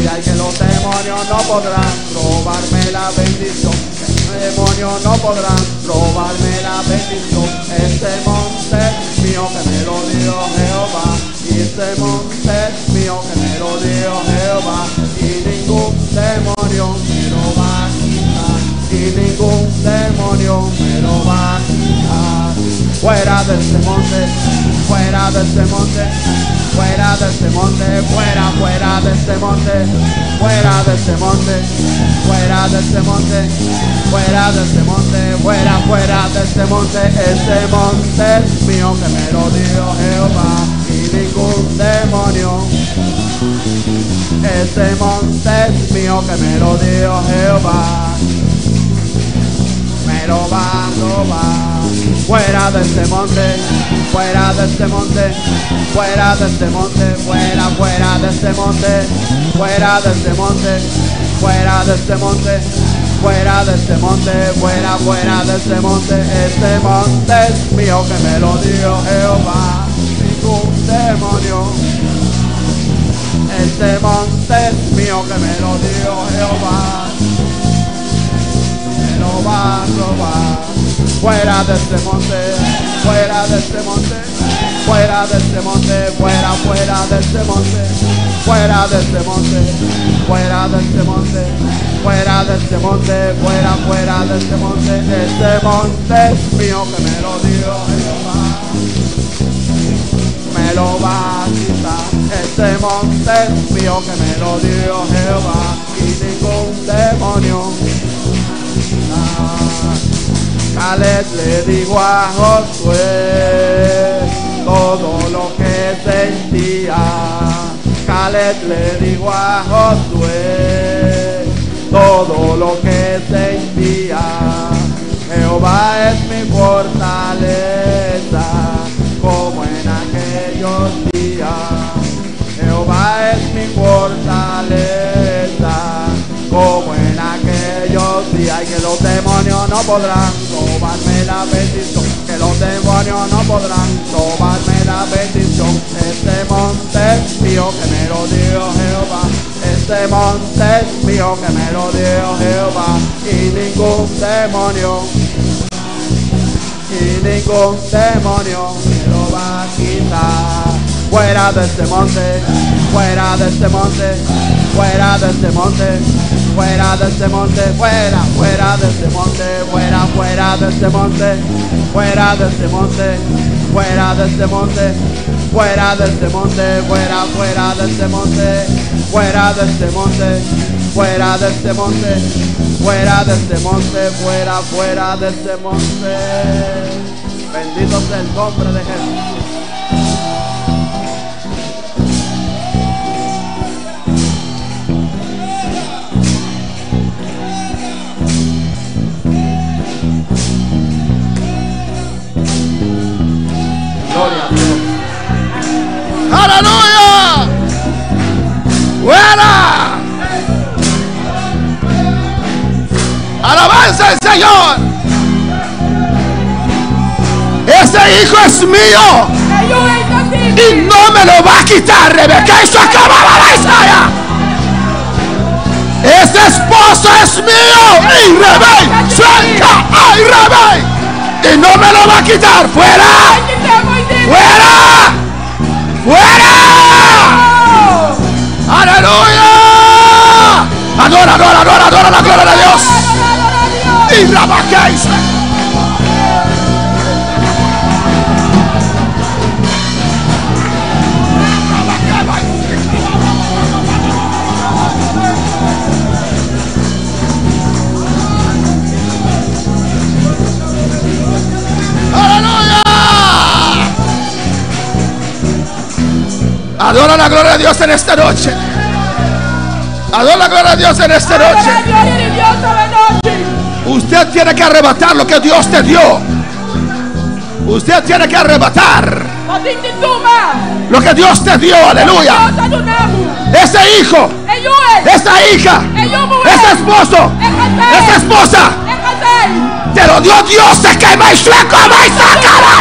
día y que los demonios no podrán robarme la bendición. Los demonios no podrán robarme la bendición. Este monte es mío que me lo dio Jehová. Y este monte es mío que me lo dio Jehová. Y ningún demonio me lo va a quitar. Y ningún demonio me lo va a quitar. Fuera de este monte, fuera de este monte, fuera de este monte, fuera, fuera de este monte, fuera de este monte, fuera de este monte, fuera de este monte, fuera, fuera de este monte. Este monte es mío que me lo dio Jehová. Y ningún demonio. Este monte es mío que me lo dio Jehová. Me lo va a robar. Fuera de este monte, fuera de este monte, fuera de este monte, fuera, fuera de este monte, fuera de este monte, fuera de este monte, fuera de este monte, fuera, fuera de este monte. Este monte es mío que me lo dio Jehová. Ningún demonio. Este monte es mío que me lo dio Jehová. Me lo va a robar. Fuera de este monte, fuera de este monte, fuera de este monte, fuera, fuera de este monte, fuera de este monte, fuera de este monte, fuera de este monte, fuera, fuera de este monte. Este monte es mío que me lo dio Jehová. Me lo va a quitar. Este monte es mío que me lo dio Jehová. Y ningún demonio. Caleb le dijo a Josué todo lo que sentía. Caleb le dijo a Josué todo lo que sentía. Jehová es mi fortaleza, como en aquellos días. Jehová es mi fortaleza, como en aquellos días. Y que los demonios no podrán robarme la bendición. Que los demonios no podrán robarme la bendición. Este monte es mío que me lo dio Jehová. Este monte es mío que me lo dio Jehová. Y ningún demonio, y ningún demonio me lo va a quitar. Fuera de este monte, fuera de este monte, fuera de este monte, fuera de este monte, fuera, fuera de este monte, fuera, fuera de este monte, fuera de este monte, fuera de este monte, fuera de este monte, fuera, fuera de este monte, fuera de este monte, fuera de este monte, fuera de este monte, fuera, fuera de este monte. Bendito sea el nombre de Jesús. Gloria a Dios. ¡Aleluya! ¡Buena! ¡Alabanza al Señor! ¡Ese hijo es mío! Y no me lo va a quitar, Rebeca. ¡Eso acababa la Isaia! ¡Ese esposo es mío! ¡Y Rebeca! ¡Suelta! ¡Ay, Rebeca! Y no me lo va a quitar. ¡Fuera! ¡Fuera! ¡Fuera! ¡Aleluya! Adora, adora, adora, adora la gloria de Dios. Y Rabaquéis. Adora la gloria de Dios en esta noche. Adora la gloria de Dios en esta noche. Usted tiene que arrebatar lo que Dios te dio. Usted tiene que arrebatar lo que Dios te dio. Aleluya. Ese hijo, esa hija, ese esposo, esa esposa, te lo dio Dios. Se quema y sueco, y sacará.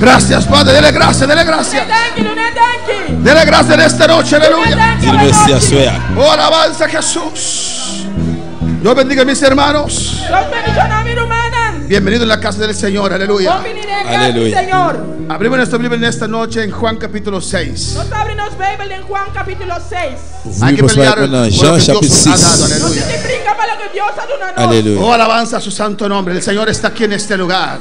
Gracias, Padre. Dele gracias, dele gracias. Dele gracias en esta noche, aleluya. Oh, alabanza a Jesús. Dios bendiga a mis hermanos. Bienvenido en la casa del Señor, aleluya. Aleluya. Abrimos nuestra Biblia en esta noche en Juan capítulo 6. Hay que pelear por lo que Dios ha dado, aleluya. Aleluya. Oh, alabanza a su santo nombre. El Señor está aquí en este lugar.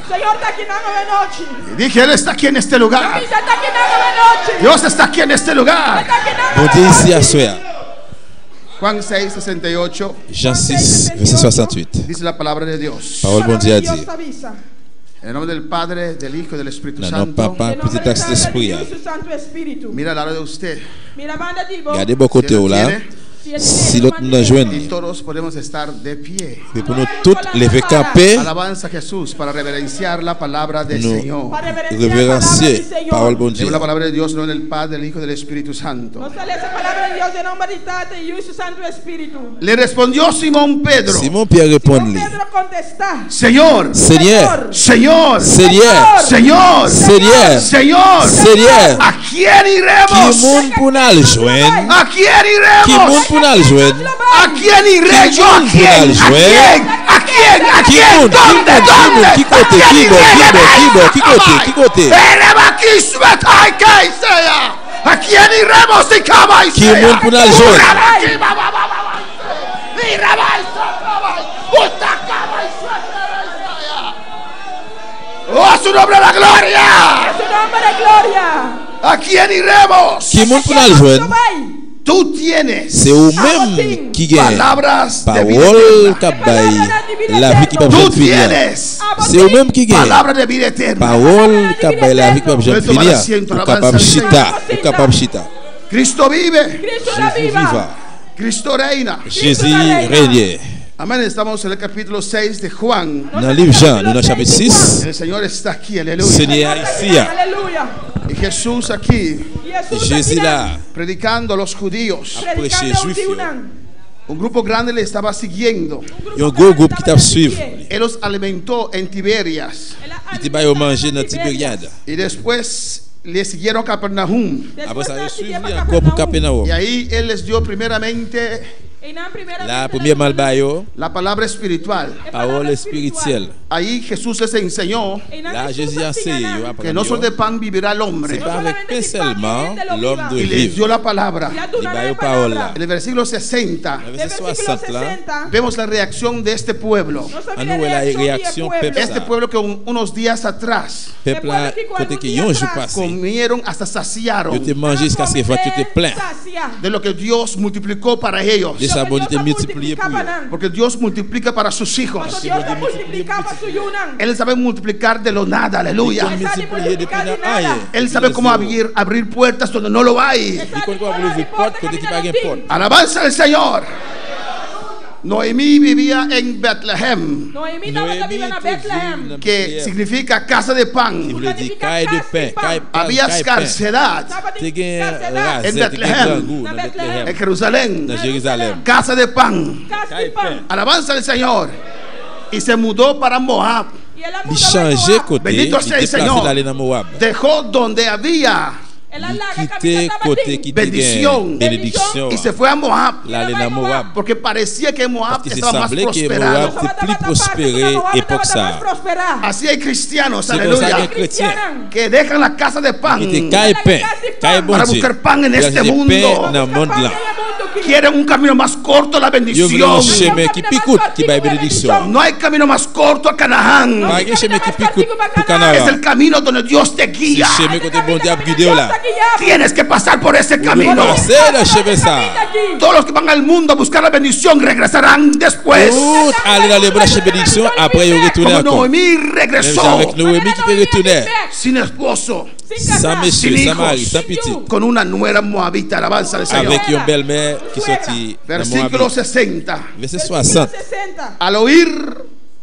Dije, Él está aquí en este lugar. Dios está aquí en este lugar. Juan 6, 68. Jean 6, verset 68. Dice la palabra de Dios. Parole bon Dieu a dit. En el nombre del Padre, del Hijo y del Espíritu Non, Santo. papa, petit axe d'esprit. Mira al lado de usted. Regardez bon côté ou là. Si l'autre nous joint, Y todos podemos estar de pie. mais pour nous tous lever camper, Alabanza a Jesús para reverenciar la palabra del nous Señor. révérencier parole bon Dieu. Digo la palabra de Dios, no del Padre, del Hijo y del Espíritu Santo. Le respondió Simón Pedro. Simon Pierre répondit, Señor, Seigneur, Señor, Seigneur, Señor, Seigneur, Señor, Seigneur, ¿a quién qui iremos? moun pour nous joindre? ¿A quién Qui moun iremos? pour nous joindre? ¿A quién iré yo? ¿A quién? ¿A quién? ¿A quién? ¿A Qui quién? moun? ¿Dónde? ¿Dónde? Qui côté? ¿A quién Qui iré? bon? Qui côté? Qui côté? ¿A quién iremos? Qui moun pour nous joindre? ¡Oh, a su nombre la gloria! ¿A quién iremos? Qui moun pour nous joindre? Tú tienes C'est eux-mêmes qui gagnent. palabras de vida Parole eterna. qui baille la vie qui va Tú jamais finir. tienes C'est eux-mêmes qui gagnent. palabras de vida eterna. Parole qui baille la vie qui va jamais Puedes tomar finir. asiento, Ou alabanza capable al Señor. chita, ou capable chita. Cristo vive. Jésus viva. Cristo reina. Jésus règne. Amén. Estamos en el capítulo 6 de Juan. Dans le livre Jean, nous dans le chapitre 6. El Señor está aquí, aleluya. Seigneur ici. Y Jesús aquí Jésus là, predicando a los judíos. prêcher juif. Un grupo grande le estaba siguiendo. Il y a un gros groupe qui t'a suivi. Él los alimentó en Tiberias. Il t'a baillé manger dans Tibériade. Y después le siguieron a Capernaum. Après ça, il suivi encore pour Capernaum. Y ahí Él les dio primeramente La première malbayo, la palabra espiritual. parole spirituelle. Ahí Jesús les enseñó Là, Jésus a enseigné que no solo de pan vivirá el hombre. c'est pas avec pain seulement l'homme doit Y les vivre. dio la palabra. Il baille parole là. En el versículo 60 Le verset 60 là, vemos la reacción de este pueblo. à nous la réaction peuple Este ça. pueblo que unos días atrás Peuple là, côté qui yon jour passé, comieron hasta saciaron yo te mangé jusqu'à ce que tu te plein. de lo que Dios multiplicó para ellos. De sa bonté multiplié pour eux. Porque Dios multiplica para sus hijos. Él sabe multiplicar de lo nada, aleluya. Multiplié depuis dans rien. Él sabe cómo abrir puertas donde no lo hay. Il connaît comment ouvrir porte côté qui pas gain porte. Alabanza al Señor. Noemí vivía en Bethlehem, que significa casa de Il pan. voulait dire caille de pain, caille Había pain. escassedad Te gain en raset, te gain Bethlehem, grand goût dans Bethléem, en Jerusalén. dans Jérusalem. Casa de pan. Caille pain. Alabanza al Señor. Y se mudó para Moab. Il changeait côté, il Bendito sea el déplacé Señor. d'aller dans Moab. Dejó donde había Il quittait côté qui te bendición gain bénédiction. y se fue a Moab. L'aller dans Moab. Porque parecía que Moab Parce que c'est estaba más semblé que prosperado. Moab était plus prospéré époque ça. Así hay cristianos, C'est comme ça aleluya, que chrétien que dejan la casa de pan. qui était caille pain, caille bon Para Dieu. buscar pan en Il a este acheté mundo. pain dans le monde là. Quieren un camino más corto, la Yo voulais bendición. un chemin qui picoute, qui baille bénédiction. No hay camino más corto a Canaán. Pas un chemin qui picoute pour Es Canada. el camino donde Dios te C'est guía. le chemin côté bon Dieu a guidé là. Tienes que pasar por ese camino. C'est le chemin ça. Todos los que van al mundo a buscar la bendición regresarán después. Tout aller dans les branches bénédiction, après il retourne Como encore. Noemí Même regresó avec Noémie qui te retournait. sin esposo, Sans monsieur, sin sans mari, hijos, sans petit. con una nuera moabita. Alabanza al Señor. Avec une belle-mère qui sortit dans Versículo Moab. 60. Verset 60. Al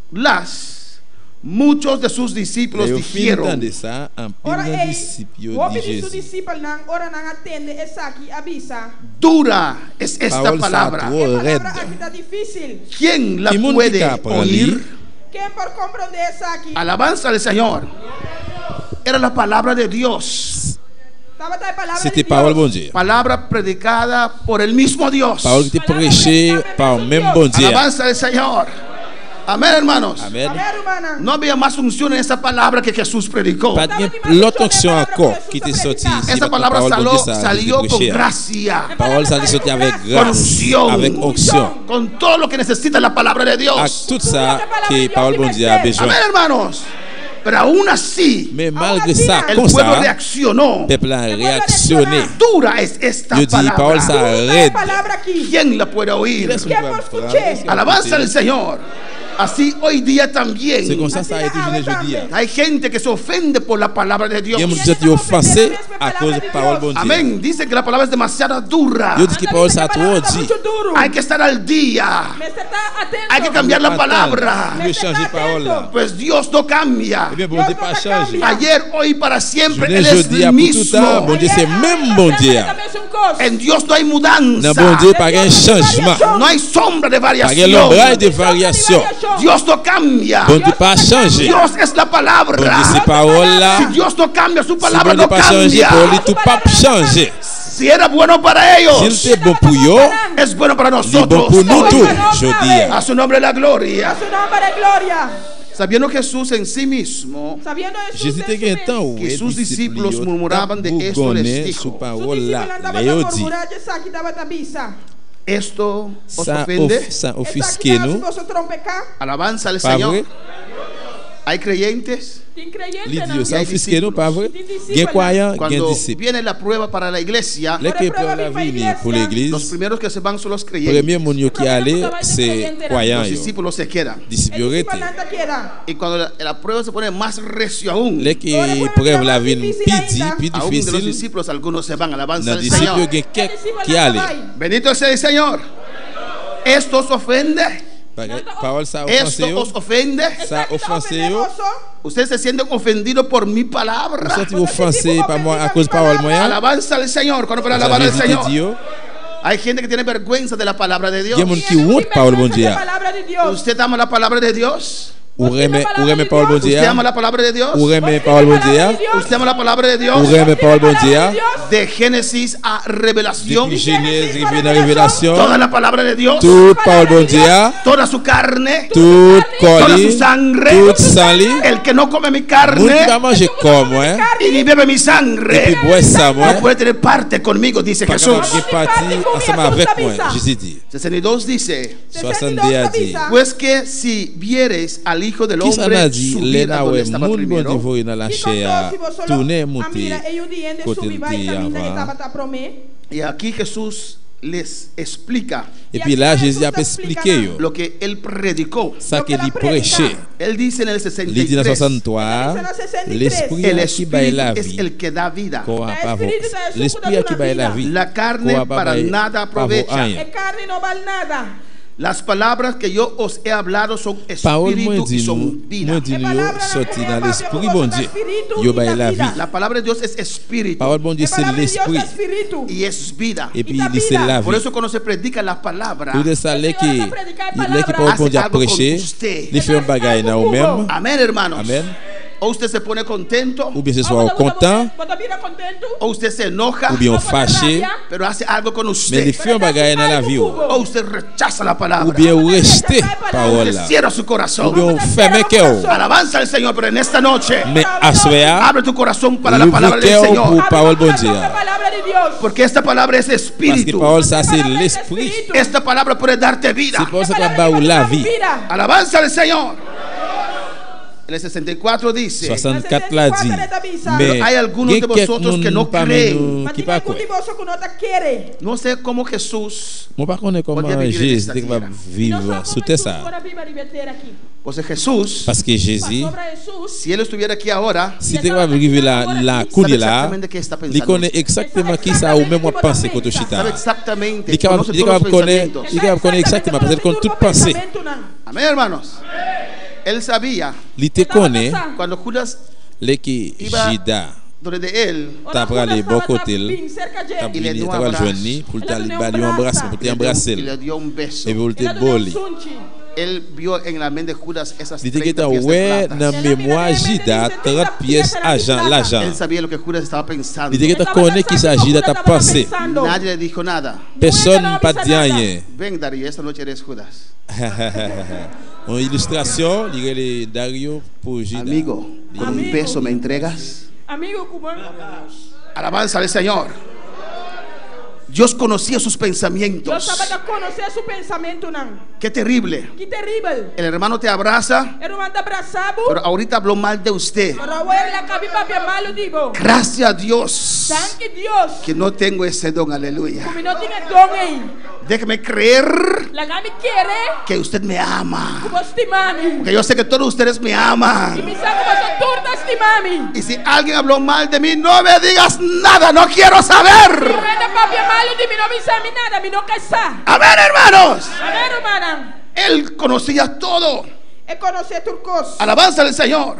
oírlas, muchos de sus discípulos Et au fin dijeron: de ça, un Ora pile ei, disciples wopi de di Jésus. disciples nang ora nang attende esaki abisa. dura es esta Parole ça palabra. trop raide. Palabra akita difícil. ¿Quién la Qui moun puede qui capable oír? Quem por comprender esaki? Alabanza al Señor. era la palabra de Dios. C'était parole bon Dieu. Palabra predicada por el mismo Dios. Parole qui était prêchée par le même bon Dieu. Alabanza al Señor. Amén, hermanos. Amen. No había más unción en esa palabra que Jesús predicó. Pas de l'autre onction encore qui était sortie. Esa palabra salió con gracia, Parole ça est sortie avec con grâce, unción, avec onction. con todo lo que necesita la palabra de Avec Dios. tout ça que parole bon Dieu a besoin. Amén, hermanos. Pero aún así, Mais malgré ça, el comme pueblo ça, reaccionó. le peuple a réactionné. Dura es esta Yo dis parole ça palabra. raide. ¿Quién la puede oír? Alabanza al Señor. Así hoy día C'est también comme ça a été jeudi. hay gente que se ofende por la palabra de Dios. Il y a des gens qui sont offensés à cause de parole bon Dieu. Amén. Dice que la palabra es demasiado dura. Yo dis que parole ça trop dit. Hay que estar al día. Hay que cambiar la palabra. Il veut changer parole là. Pues Dios no cambia. Eh bien, bon Dieu pas changer. Ayer, hoy, para siempre. Je Él es dis el pour tout temps, bon mismo. Dieu c'est même bon Dieu. En Dios no hay Dans mudanza. bon Dieu pas un changement. No hay sombra de Pas un variación. ombrage de variation. Dios no cambia. Bon Dieu pas changer. Dios es la Bon palabra. Dieu c'est parole là. Si Dios no cambia, su Si palabra bon Dieu no pas changer, parole cambia. tout pas changer. Si era bueno para ellos, S'il était bon pour eux, es bueno para il est nosotros. bon pour nous tous. Je dis. A su nombre la gloria. Su nombre de gloria. Sabiendo Jesús en sí mismo Sabiendo Jésus Jesús était un temps où que sus les discípulos discípulos murmuraban de esto, les dijo: sous parole là, les ont dit. esto os Ça ofende. offusque nous. Alabanza al Pas Señor. vrai? Hay creyentes. L'idiot, ça offusque nous, pas vrai? Bien croyant, bien Cuando disciple. viene la prueba para la iglesia, Les qui prennent la vie pour los l'église, primeros que se van son los premier creyentes. monde qui allait, c'est croyant. Los discípulos se quedan. Disciple arrêté. Y cuando la prueba se pone más recio aún, Les qui prennent la vie plus aún de los difficile, discípulos algunos se van. Alabanza dans al disciple, Señor. il y a quelqu'un qui allait. Bendito sea el Señor. Esto os ofende. Parole ça Esto offensé, os ofende. ça offensé. Ustedes se sienten ofendidos por mi Vous palabra. sentez offensé par moi à cause de parole moyen? Alabanza al Señor. Cuando para alabar al Señor. Hay gente que tiene vergüenza de la palabra de Dios. Il y a des gens qui honte parole bon Dieu. ¿Usted ama la palabra de Dios? Ou remet parole bon Dieu? ¿Usted ama la palabra de Dios? Ou remet parole bon Dieu? ¿Usted ama la palabra de Ou Dios? remet parole bon Dieu? De Génesis a Revelación. Depuis Genèse, arrivé dans Révélation, Toda la palabra de Dios. toute parole bon Dieu, Toda su carne. toute Toda colis, su sangre. toute sang-li. El que no come mi Moun qui va carne manger comme moi, y ni bebe mi et puis sangre boire ça moi, no puede tener parte conmigo, dice pas Jesús. capable de partir ensemble avec moi. Jésus dit. 62 dice: 62 a dit. Pues que si viereis al Hijo del Qui ça Hombre a dit? subir Les a donde nawe estaba moun bon primero, divoye dans la chair, tourner monter côté le pays avant. y aquí Jesús les explica Et puis là, Jésus a expliqué yo, lo que él predicó. ça qu'il prêchait. Él dice en el Il dit dans 63: 63, l'esprit el qui baille la espíritu es vie, el que da vida, l'esprit qui baille la vie, la carne para nada aprovecha. Las palabras que yo os he hablado son Parole moi espíritu y dit son nous, vida. moi dit nous, sorti dans l'esprit bon Dieu, yo baille la vie. La palabra de Dios es espíritu Parole bon Dieu c'est l'esprit, y es vida. et puis il c'est la Por vie. eso cuando se predica la palabra, Tout de ça, les qui parole bon Dieu a prêché, les fait un bagage dans eux-mêmes. amén, hermanos. Amen. O usted se pone contento, Ou bien ce soit content, o usted se enoja, ou bien fâché, pero hace algo con mais usted, les fait un bagage dans la vie. o usted rechaza la Ou palabra, bien ou rester parole usted là. cierra su Ou corazón. bien ou fermer cœur. Alabanza al Señor, pero en esta noche Mais à soir, abre tu corazón para la palabra ouvre del cœur Señor, pour parole bon Dieu. porque esta palabra es Parce que espíritu. parole ça c'est l'esprit. Esta palabra puede darte vida. C'est pour ça qu'on va la vie. Alabanza al Señor. En el 64 dice: 64 l'a dit. Mais hay algunos de vosotros que no creen. qui pas quoi. No sé cómo Jesús, Moi pas connais comment Jésus était capable de vivre sous terre ça. pues Jesús, Parce que Jésus, si él estuviera aquí ahora, si tu es capable de vivre la cour sabe là, exactamente qué está il pensando. connaît exactement qui ça ou même moi penser quand tu Sabe chita. exactamente, Il est capable conoce todos los pensamientos. exactement parce qu'il connaît toute pensée. Amén, hermanos. Él sabía Il te connaît cuando Judas les qui Jida donde de él t'a parlé bon côté, t'a Il est venu doit t'a abraçar. joindre pour t'a lui embrasser, pour y t'embrasser le dio un beso. et pour te boli. él vio en la mente de Judas esas Il 30 était pièces de plata. dans mémoire Judas 30 pièces l'argent. Él sabía lo que Judas estaba pensando. Il était connaît qu'il s'agit de ta pensée. Nadie le dijo nada. Personne n'a pas dit rien. Ven, Darío, esta noche eres Judas. En illustration, il Dario pour Judas. Amigo, con un peso me entregas. Amigo cubano. Alabanza al Señor. Dios conocía sus pensamientos. Dios sabe conocer su pensamiento. Qué terrible. Qué terrible. El hermano te abraza, El hermano te abrazaba, pero ahorita habló mal de usted. pero ahora la cabeza bien malo digo. Gracias a Dios Thank you, Dios. que no tengo ese don, aleluya. Como no tiene don ahí. Déjeme creer La gami quiere que usted me ama. como estimami. Porque yo sé que todos ustedes me Y aman. mi saco vas turta estimami. Y si alguien habló mal de mí, no me digas nada, no quiero Y saber. vende papi malo di mi no mi sabe nada, mi no que sa. Amén, hermanos. A ver, hermana. Él conocía todo. Él conoce turcos. Alabanza al Señor.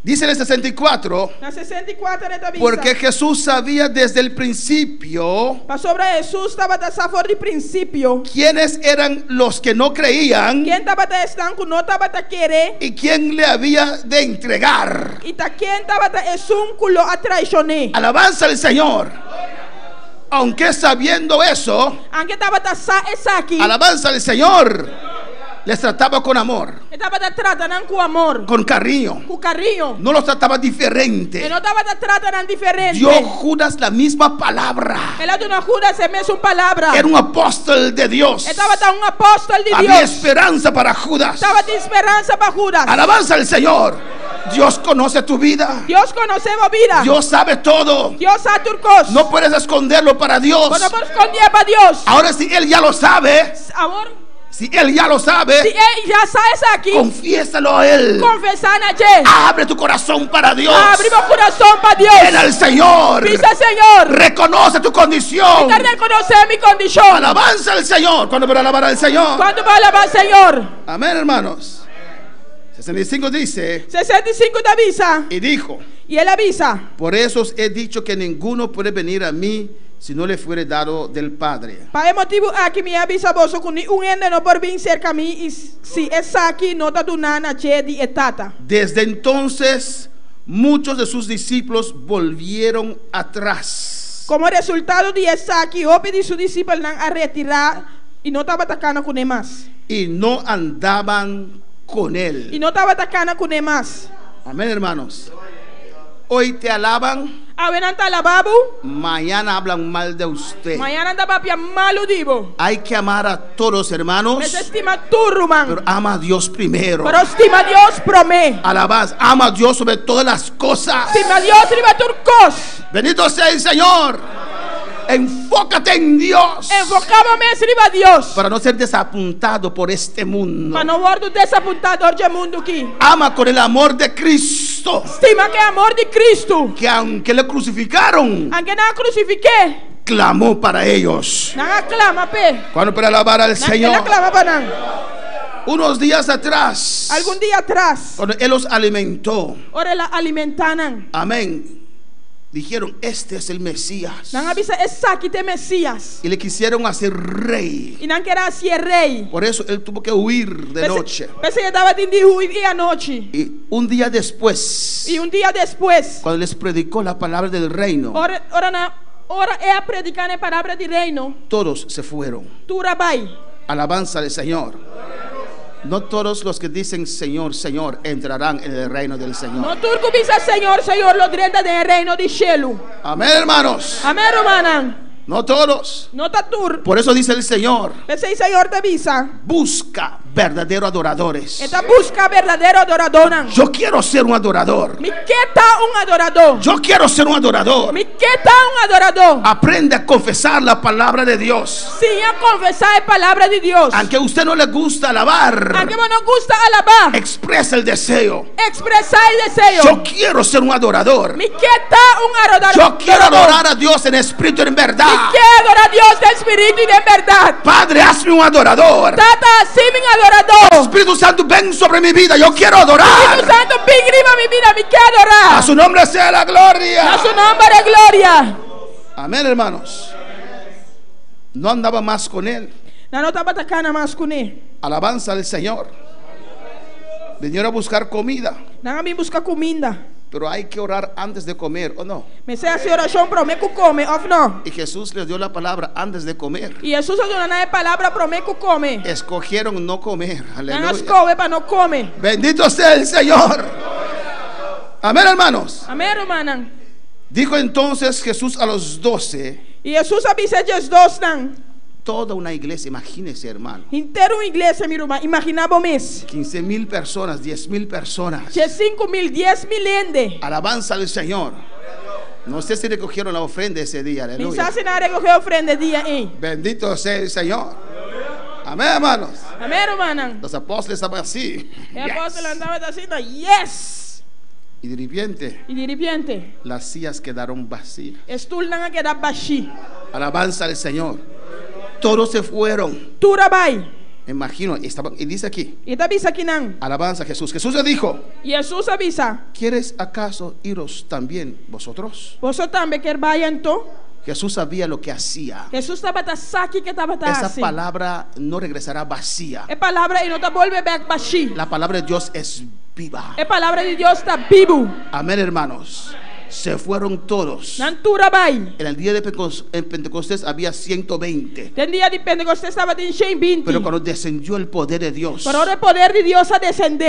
Dice en el 64, Na 64 de Tabisa. porque Jesús sabía desde el principio Para sobre Jesús estaba de sabor de principio. quiénes eran los que no creían Quien estaba de estanco no estaba de quiere. y quién le había de entregar. Y ta quien estaba de es un culo a traicioné. Alabanza al Señor. Aunque sabiendo eso, Aunque estaba de sa esa aquí. alabanza al Señor, les trataba con amor, Estaba de tratan con amor. con cariño. Con cariño. No los trataba Que diferente. no estaba de tratan diferente. Dio Judas la misma palabra. El de una Judas se me es una palabra. Era un apóstol de Dios. Estaba de un apóstol de Había Dios. esperanza para Judas. Estaba de esperanza para Judas. Alabanza al Señor. Dios conoce tu vida. Dios conoce la vida. Dios sabe todo. Dios sabe turcos. No puedes esconderlo para Dios. No puedes esconder para Dios. Ahora si Él ya lo sabe, Amor. si Él ya lo Si sabe, él ya sabes aquí. confiésalo a Él. Confesar a Dios. Abre tu corazón para Dios. Abrimos corazón para Dios. Ven al Señor. Pisa Señor. Reconoce tu condición. Te reconocer mi condición. Alabanza al Señor. ¿Cuándo para alabar al Señor? ¿Cuánto va a alabar Señor? Amén, hermanos. 65 dice, 65 te avisa. y dijo, Y él avisa. por eso os he dicho que ninguno puede venir a mí si no le fuere dado del Padre. Para el motivo aquí me avisa vos que un ende no por venir cerca a mí. Y si es aquí no te tunana che di etata. Desde entonces muchos de sus discípulos volvieron atrás. Como resultado de esa aquí, Ope y sus discípulos han a retirar y no estaba atacando con él más. Y no andaban con él. Y no estaba atacando con él más. Amén, hermanos. Hoy te alaban, A ver, anta la babu. mañana hablan mal de usted. Mañana anda papia malo divo. Hay que amar a todos, hermanos, Me estima tu Ruman. pero ama a Dios primero. Pero estima Dios promé. Alabanza, ama a Dios sobre todas las cosas. Estima Dios riba turcos. Bendito sea el Señor. Enfócate en Dios Enfocábame riba Dios. para no ser desapuntado por este mundo. Para no guardo desapuntador de mundo aquí. Ama con el amor de Cristo, Estima que amor de Cristo. que aunque le crucificaron, Aunque no crucifiqué. clamó para ellos. No clama pe. Cuando para alabar al No Señor, clama para nan. unos días atrás, Algún día atrás. cuando Él los alimentó, Ahora la alimentanan. amén, dijeron, este es el Mesías, Nan avisa esa que te Mesías. y le quisieron hacer rey. Y nan que era así el rey. Por eso Él tuvo que huir de noche. Pese que estaba tindido y anoche. Y un día después, Y un día después. cuando les predicó la palabra del reino, Ahora es predicar la palabra del reino. todos se fueron. Tu rabai. Alabanza al Señor. No todos los que dicen Señor, Señor entrarán en el reino del Señor. No turco visa Señor, Señor, lo drenda del reino de cielo. Amén, hermanos. Amén, hermana. No todos. No ta tur. Por eso dice el Señor, Pese Señor te visa. busca verdaderos adoradores. Esta busca verdadero adorador. Yo quiero ser un adorador. Mi queta un adorador. Yo quiero ser un adorador. Mi queta un adorador. Aprende a confesar la palabra de Dios. Sin a confesar la palabra de Dios. Aunque a usted no le gusta alabar, Aunque no nos gusta alabar. expresa el deseo. Expresar el deseo. Yo quiero ser un adorador. Mi queta un adorador. Yo quiero adorar a Dios en espíritu y en verdad. Quiero adorar a Dios de espíritu y de verdad. Padre, hazme un adorador. Tata, sí, mi adorador. Espíritu Santo, ven sobre mi vida. Yo quiero adorar. Espíritu Santo, pingrima mi vida, mi quiero adorar. A su nombre sea la gloria. A su nombre de gloria. Amén, hermanos. No andaba más con él. Alabanza al Señor. Vinieron a buscar comida. Pero hay que orar antes de comer, ¿o no? Y Jesús les dio la palabra antes de comer. Escogieron no comer. Aleluya. Bendito sea el Señor. Amén, hermanos. Dijo entonces Jesús a los 12. Toda una iglesia, imagínese, hermano. Inteira uma igreja, meu irmão, imaginava mês. 15,000 personas, 10,000 personas. 5,000, 10,000. Alabanza al Señor. No sé si recogieron la ofrenda ese día, aleluya. Pensasse na recoger a ofrenda dia, hein? Bendito sea el Señor. Amén, hermanos. Amém, hermano. Los apóstoles estaban así. El apóstol andaba así, yes. Y de repente, las sillas quedaron vacías. Stoel não queda baixi. Alabanza al Señor. Todos se fueron. Me imagino, y dice aquí. Alabanza a Jesús. Jesús le dijo: ¿quieres acaso iros también vosotros? Jesús sabía lo que hacía. Esa palabra no regresará vacía. La palabra de Dios es viva. Amén, hermanos. Se fueron todos. En el día de Pentecostés había 120. Pero cuando descendió el poder de Dios,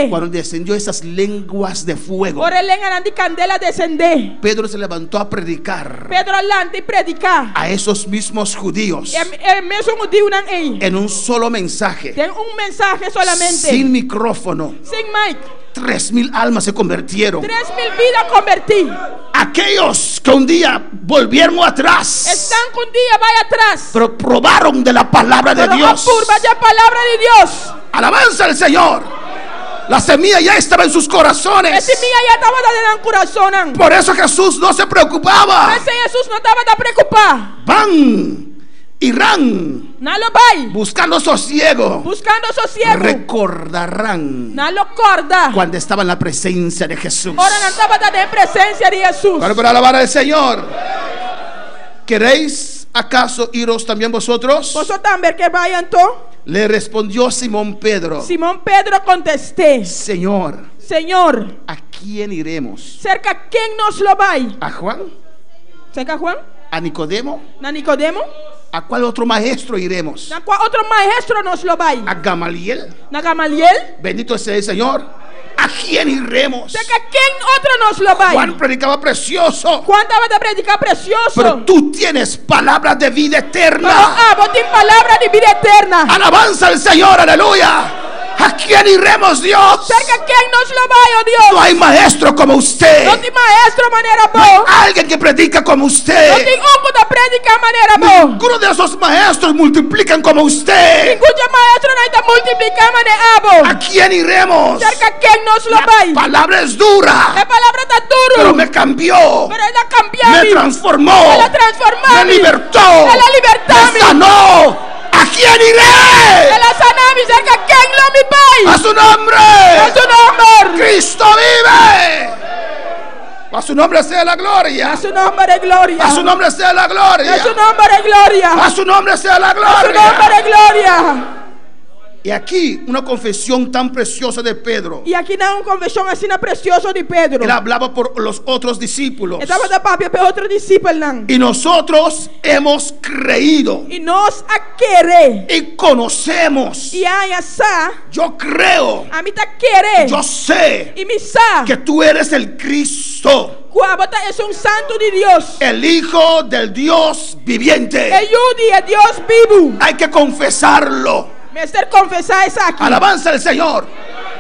cuando descendió esas lenguas de fuego, Pedro se levantó a predicar a esos mismos judíos en un solo mensaje, sin micrófono. 3,000 almas se convirtieron. 3,000 vidas convertidas. Aquellos que un día volvieron atrás, están que un día va atrás, pero probaron de la palabra de Dios. Alabanza al Señor. La semilla ya estaba en sus corazones. Por eso Jesús no se preocupaba. Van, irán buscando sosiego. Recordarán cuando estaba en la presencia de Jesús. Para alabar al Señor. ¿Queréis acaso iros también vosotros? Le respondió Simón Pedro. Señor, ¿a quién iremos? ¿Cerca quién nos lo va? ¿A Juan? ¿Cerca Juan? ¿A Nicodemo? ¿Nicodemo? ¿A cuál otro maestro iremos? ¿A cuál otro maestro nos lo va? ¿A Gamaliel? ¿Gamaliel? Bendito sea el Señor. ¿A quién iremos? ¿Cerca quién otro nos lo va? Juan predicaba precioso. Juan estaba de predicar precioso. Pero tú tienes palabra de vida eterna. Vos tienes palabra de vida eterna. Alabanza al Señor, aleluya. ¿A quién iremos, Dios? ¿Cerca quién nos lo va, oh Dios? No hay maestro como usted. No hay maestro manera no hay alguien que predica como usted. No hay uno que predica manera ninguno de esos maestros multiplican como usted. Ningún maestro no te multiplica manera. ¿A quién iremos? ¿Cerca quién nos lo va? La palabra es dura. La palabra está dura. Pero me cambió. Pero ella cambió. Me transformó. Me libertó. Me sanó. ¿A quién iré? A su nombre. A su nombre. Cristo vive. A su nombre sea la gloria. A su nombre de gloria. A su nombre sea la gloria. A su nombre de gloria. A su nombre sea la gloria. A su nombre de gloria. Y aquí una confesión tan preciosa de Pedro. Y aquí una confesión así preciosa de Pedro. Él hablaba por los otros discípulos. Y nosotros hemos creído. Y nos a querer. Y conocemos. Y yo creo. A mí te quiere. Yo sé. Y mi sa. Que tú eres el Cristo. Es un santo de Dios. El Hijo del Dios viviente. El Hijo de Dios vivo. Hay que confesarlo. Alabanza al Señor.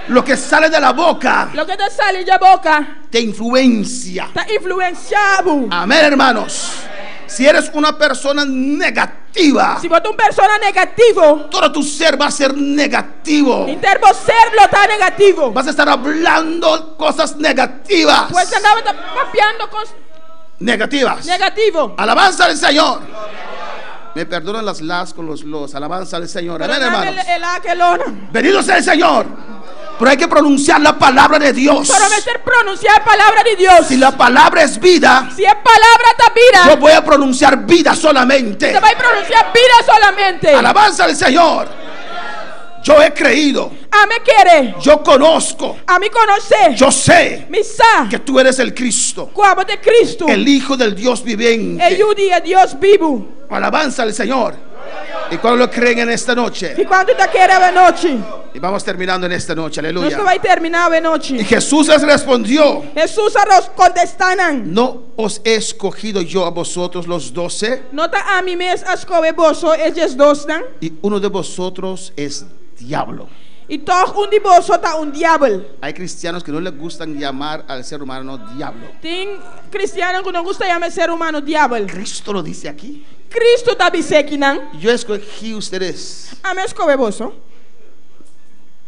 Lo que sale de la boca, lo que te sale de la boca, te influencia. Te influenciado. Amén, hermanos. Si eres una persona negativa, si vos eres una persona negativo, todo tu ser va a ser negativo. Serlo está negativo. Vas a estar hablando cosas negativas. Pues andaba papeando cosas negativas. Negativo. Alabanza al Señor. Me perdonan las con los. Alabanza al Señor. Amén, hermanos. Bendito sea el Señor. Pero hay que pronunciar la palabra de Dios. Pronunciar palabra de Dios. Si la palabra es vida, si es palabra da vida, yo voy a pronunciar vida solamente. Te voy a pronunciar vida solamente. Alabanza al Señor. Yo he creído. A me quiere. Yo conozco. A mí conoce. Yo sé que tú eres el Cristo. Cristo. El Hijo del Dios viviente. El Hijo de Dios vivo. Alabanza al Señor. ¿Y cuando lo creen en esta noche? Y cuando te quiere esta noche. Y vamos terminando en esta noche, aleluya. Y Jesús les respondió: Jesús los contestaron. ¿No os he escogido yo a vosotros los 12? A mí me escoge vosotros ellos 12. Y uno de vosotros es diablo. Y todos un de vosotros un diablo. Hay cristianos que no les gustan llamar al ser humano diablo. Hay cristianos que no gusta llamar al ser humano diablo. Cristo lo dice aquí. Cristo está diciendo: yo escogí a ustedes. A mí escoge vosotros.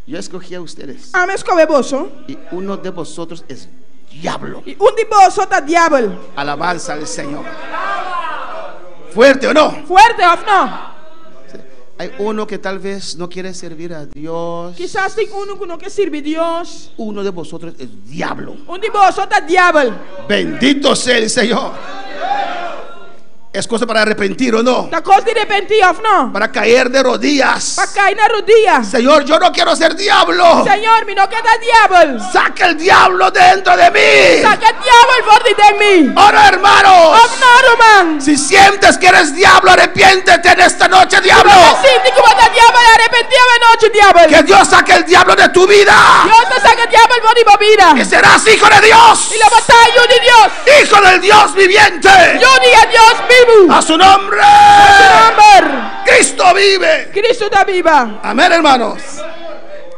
Yo escogí a ustedes. A mí escoge vosotros. Y uno de vosotros es diablo. Y un de vosotros diablo. Alabanza al Señor. ¿Fuerte o no? ¿Fuerte o no? Hay uno que tal vez no quiere servir a Dios. Quizás hay uno que no quiere servir a Dios. Uno de vosotros es diablo. Un de vosotros diablo. Bendito sea el Señor. ¿Es cosa para arrepentir o no? ¿La cosa de arrepentir o no? Para caer de rodillas. Para caer de rodillas. Señor, yo no quiero ser diablo. Señor, mi no quiero ser diablo. Saca el diablo dentro de mí. Saca el diablo fuera de mí. Ahora, hermanos. No, man. Si sientes que eres diablo, arrepiéntete en esta noche, diablo. Que Dios saque el diablo de tu vida. Dios te saque el diablo de mi vida. Que serás hijo de Dios. Y lo yo de Dios. Hijo del Dios viviente. Yo de Dios vivo. A su nombre. A su nombre. Cristo vive. Cristo está viva. Amén, hermanos.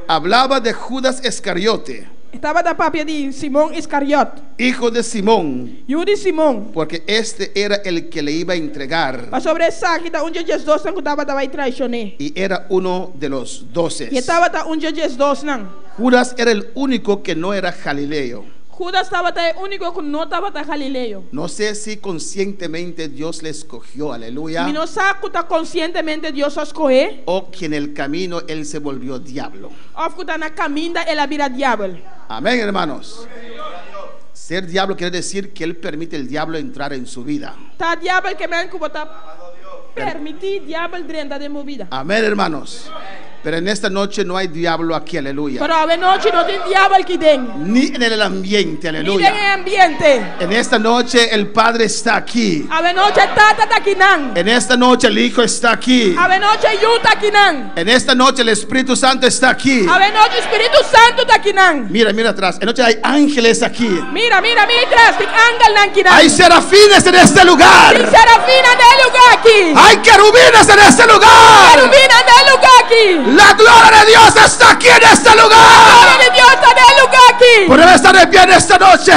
Hablaba de Judas Iscariote. Estaba de papia de Simón Iscariot. Hijo de Simón. Hijo de Simón. Porque este era el que le iba a entregar. Sobre esa que un Jesus 12 que estaba traicioné. Y era uno de los 12. Y estaba un Jesus 12. Judas era el único que no era galileo. Judas estaba el único que no estaba galileo. No sé si conscientemente Dios le escogió, aleluya. Y no sé si conscientemente Dios escogió. O que en el camino él se volvió diablo. O que en el camino él era diablo. Amén, hermanos. Ser diablo quiere decir que él permite el diablo entrar en su vida. Está diablo que me han permitir diablo dentro de mi vida. Amén, hermanos. Pero en esta noche no hay diablo aquí, aleluya. Pero a noche no hay diablo aquí dentro. Ni en el ambiente, aleluya. Ni en el ambiente. En esta noche el Padre está aquí. A noche Tata está aquí. En esta noche el Hijo está aquí. A noche Yu está aquí. En esta noche el Espíritu Santo está aquí. A noche Espíritu Santo está aquí. Mira atrás. En noche hay ángeles aquí. Mira atrás. Hay serafines en este lugar. Hay serafines en el lugar aquí. Hay querubines en este lugar. Querubines en el lugar aquí. La gloria de Dios está aquí en este lugar. La gloria de Dios está en el lugar aquí. Podemos estar de pie en esta noche.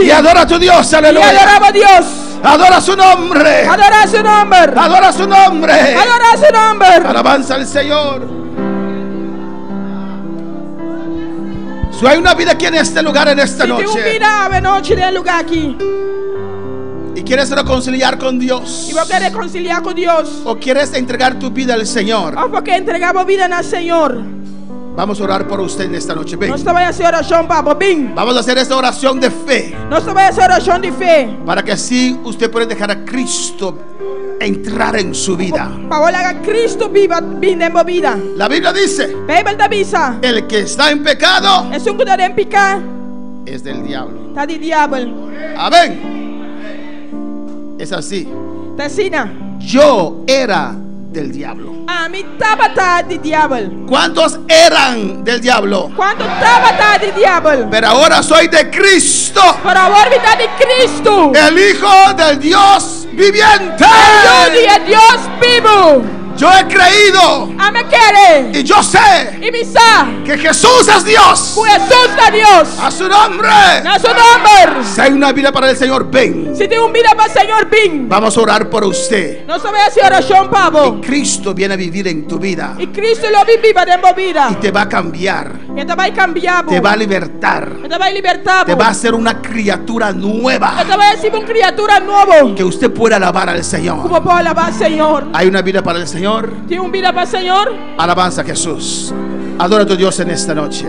Y adora a tu Dios, aleluya. Y adoramos a Dios. Adora su nombre. Adora su nombre. Adora su nombre. Adora su nombre. Alabanza al Señor. Si hay una vida aquí en este lugar en esta noche. Si vida en el lugar aquí. Y quieres reconciliar con Dios. Y vos quieres reconciliar con Dios. O quieres entregar tu vida al Señor. O porque entregamos vida al Señor. Vamos a orar por usted en esta noche. Ven. Vamos a hacer oración, papá. Vamos a hacer esta oración de fe. Vamos a hacer oración de fe. Para que así usted pueda dejar a Cristo entrar en su vida. Para que Cristo viva en mi vida. La Biblia dice: el que está en pecado es un que está en pecado. Es del diablo. Está del diablo. Amén. Es así. Tessina. Yo era del diablo. A mí estaba del diablo. ¿Cuántos eran del diablo? ¿Cuántos estaba del diablo? Pero ahora soy de Cristo. Pero ahora soy de Cristo. El Hijo del Dios viviente. El Hijo de Dios vivo. Yo he creído. Y yo sé que Jesús es Dios. Jesús es Dios. A su nombre. A su nombre. Si hay una vida para el Señor, ven. Si tiene una vida para el Señor, ven. Vamos a orar por usted. No se vaya a hacer oración, Pablo. Y Cristo viene a vivir en tu vida. Y Cristo lo vive en tu vida. Y te va a cambiar. Y te va a cambiar. Te va a libertar. Te va a libertar. Te va a hacer una criatura nueva. Te va a decir una criatura nueva. Que usted pueda alabar al Señor. Como puede alabar al Señor. Hay una vida para el Señor. ¿Tiene una vida para el Señor? Alabanza a Jesús. Adora a tu Dios en esta noche.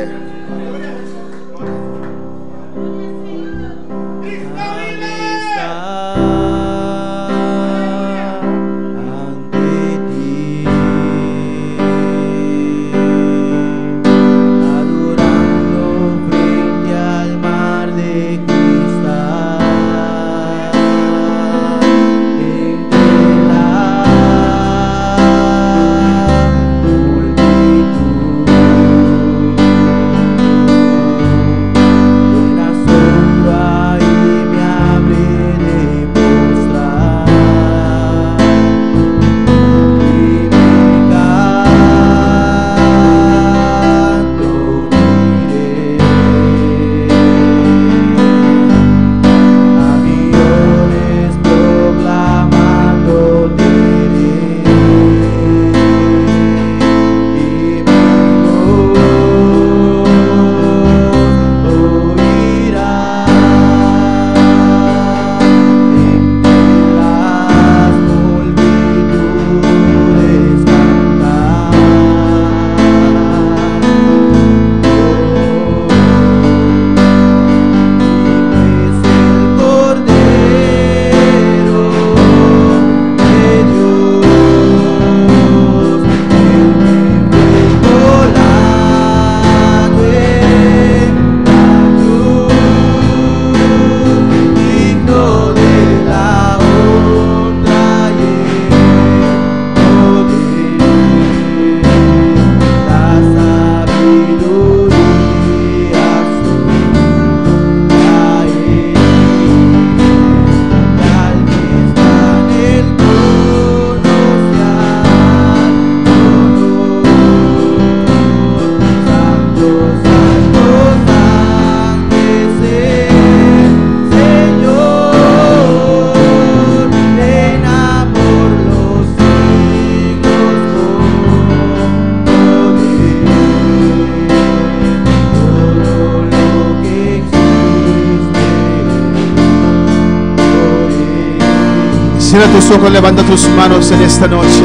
Cierra tus ojos, levanta tus manos en esta noche.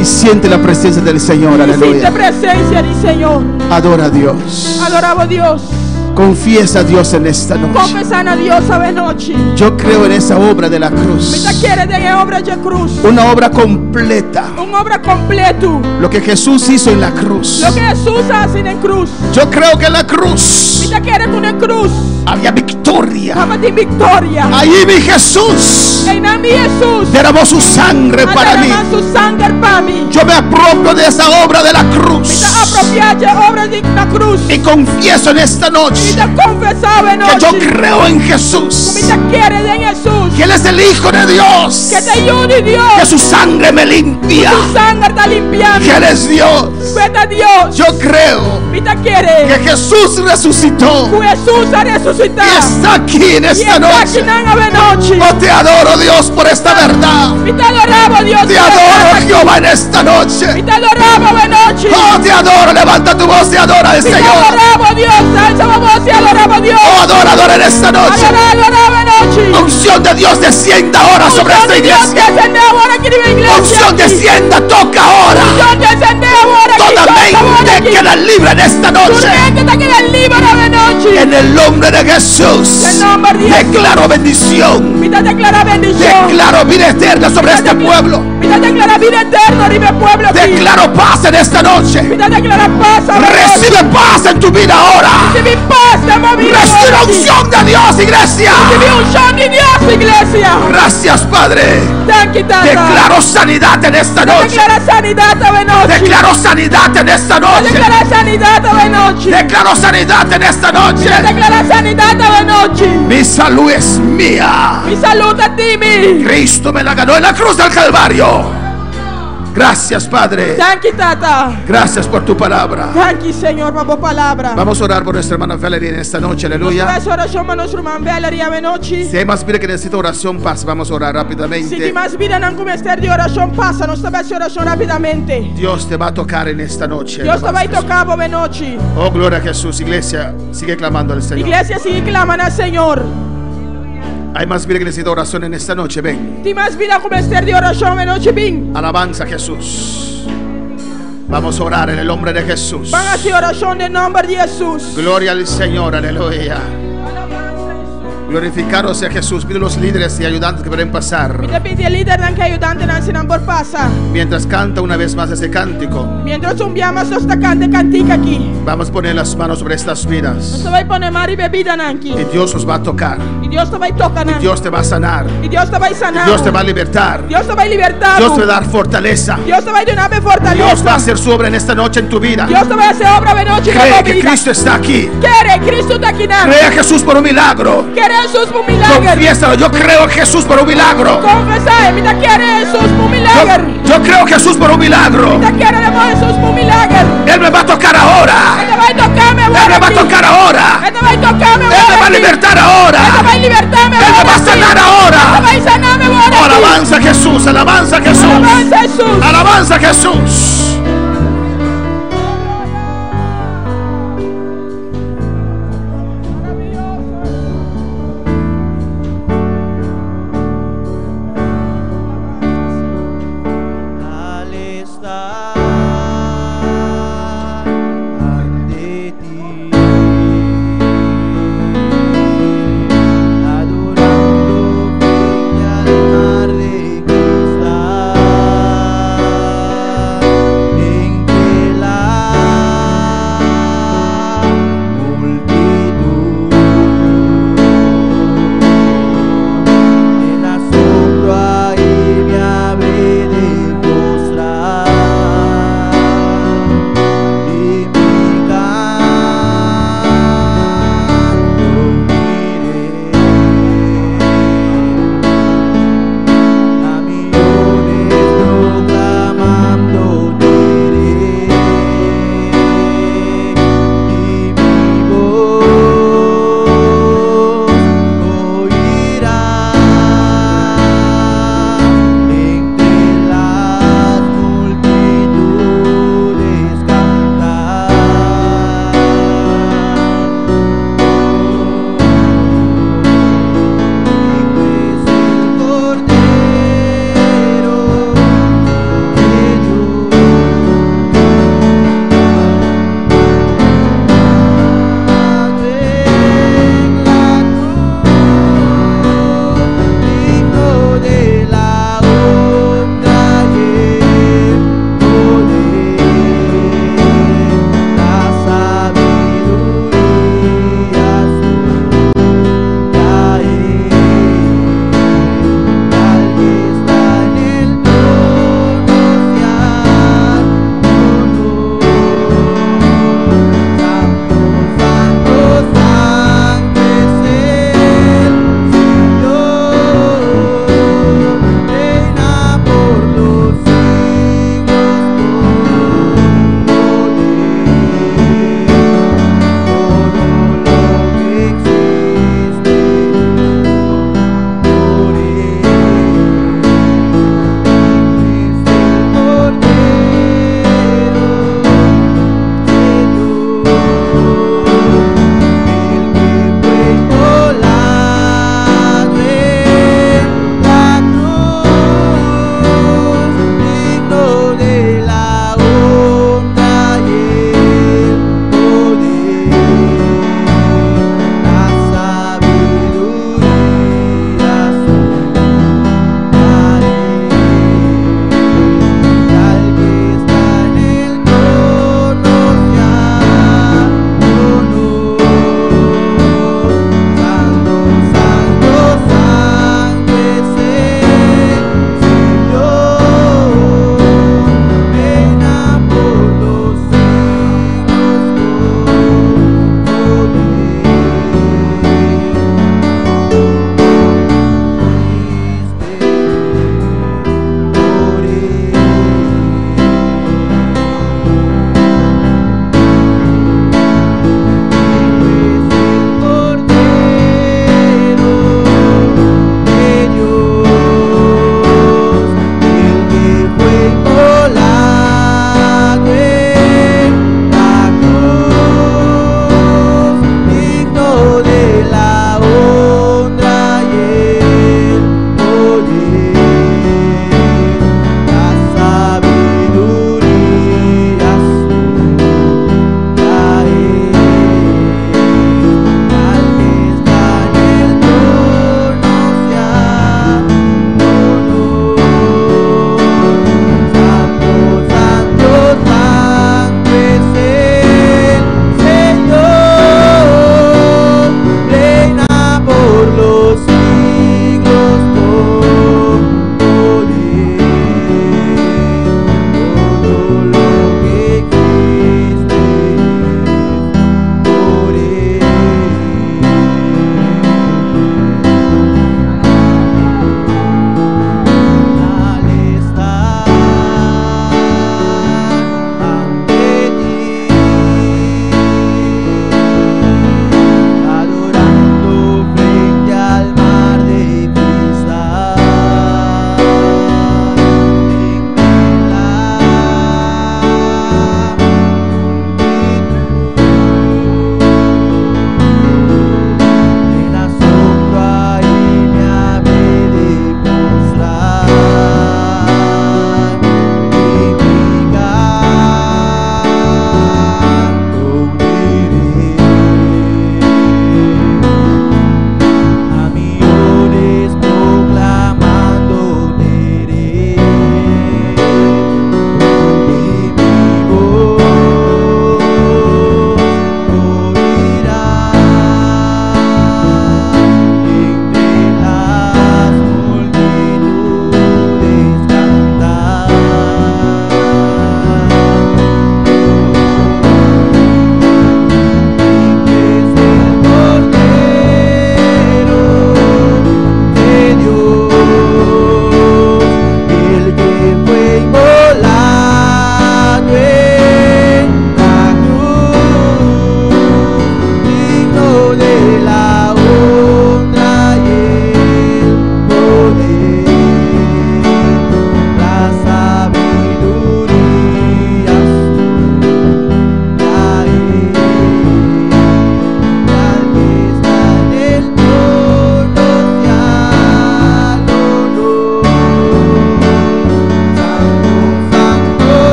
Y siente la presencia del Señor. Aleluya. Adora a Dios. Adoraba a Dios. Confiesa a Dios en esta noche. Yo creo en esa obra de la cruz. Una obra completa. Lo que Jesús hizo en la cruz. Yo creo que en la cruz había victoria. Allí mi Jesús derramó su sangre para mí. Yo me apropio de esa obra de la cruz. Y confieso en esta noche que yo creo en Jesús, que Él es el Hijo de Dios, que su sangre me limpia, que Él es Dios. Yo creo que Jesús resucitó y está aquí en esta noche. Oh, te adoro, Dios, por esta verdad. Te adoro, Jehová, en esta noche. Oh, te adoro. Levanta tu voz y adora al Señor. Oh, adorador, en esta noche. Unción de Dios descienda ahora sobre esta iglesia. Unción descienda, toca ahora. Toda mente queda libre en esta noche. En el nombre de Jesús declaro bendición. Declaro vida eterna sobre este pueblo. Declaro paz en esta noche. Recibe paz en tu vida ahora. Recibe unción de Dios, iglesia. Gracias, Padre. Declaro sanidad en esta noche. Declaro sanidad en esta noche. Declaro sanidad en esta noche. Mi salud es mía. Cristo me la ganó en la cruz del Calvario. Gracias, Padre. Gracias por tu palabra. Señor, por palabra. Vamos a orar por nuestra hermana Valerie en esta noche. Aleluya. Si hay más vida que necesita oración, pasa. Vamos a orar rápidamente. Dios te va a tocar en esta noche. Oh, gloria a Jesús. Iglesia, sigue clamando al Señor. Hay más vida que necesita oración en esta noche. Ven. Alabanza a Jesús. Vamos a orar en el nombre de Jesús. Van a hacer oración en nombre de Jesús. Gloria al Señor, aleluya. Glorificado sea Jesús. Pide a los líderes y ayudantes que pueden pasar. Mientras canta una vez más ese cántico, vamos a poner las manos sobre estas vidas. Y Dios os va a tocar. Y Dios te va a sanar. Y Dios te va a libertar. Dios te va a dar fortaleza. Dios va a hacer su obra en esta noche en tu vida. Cree que Cristo está aquí. Cree a Jesús por un milagro. Confiésalo, yo creo en Jesús por un milagro. Yo creo en Jesús por un milagro. Él me va a tocar ahora. Él me va a tocar ahora. Él me va a libertar ahora. Él me va a sanar ahora. Oh, alabanza a Jesús, alabanza a Jesús. Alabanza a Jesús.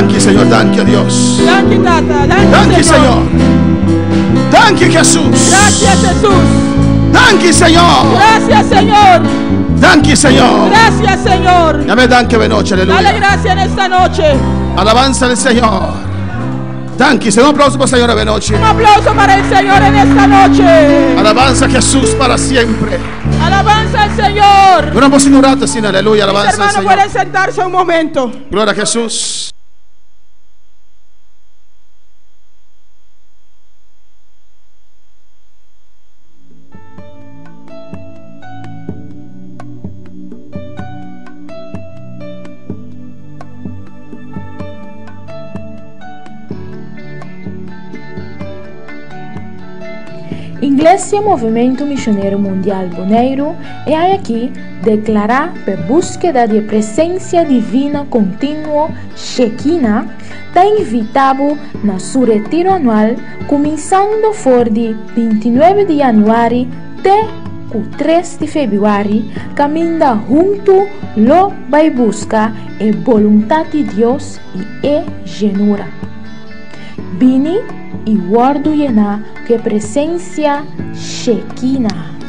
Danke, Señor. Danke, Dios. Danke, Tata. Danke, Señor. Danke, Jesús. Gracias, Jesús. Danke, Señor. Gracias, Señor. Danke, Señor. Gracias, Señor. Dame danke de noche, Dale aleluya. gracias en esta noche. Alabanza al Señor. Danke, Señor. Un aplauso para el Señor de noche. Un aplauso para el Señor en esta noche. Alabanza a Jesús para siempre. Alabanza al Señor. Duramos un rato sin aleluya. Mis Alabanza al hermanos Señor. pueden sentarse un momento. Gloria a Jesús. Iglesia Movimento Missionário Mundial Bonaire é aqui declarar a búsqueda de presença divina contínua Shekinah, está invitado na seu retiro anual, começando for de 29 de janeiro até o 3 de fevereiro, caminhando junto, lo vai buscar a vontade de Deus e a genura. Vini e guardo llenar que presencia Shekinah.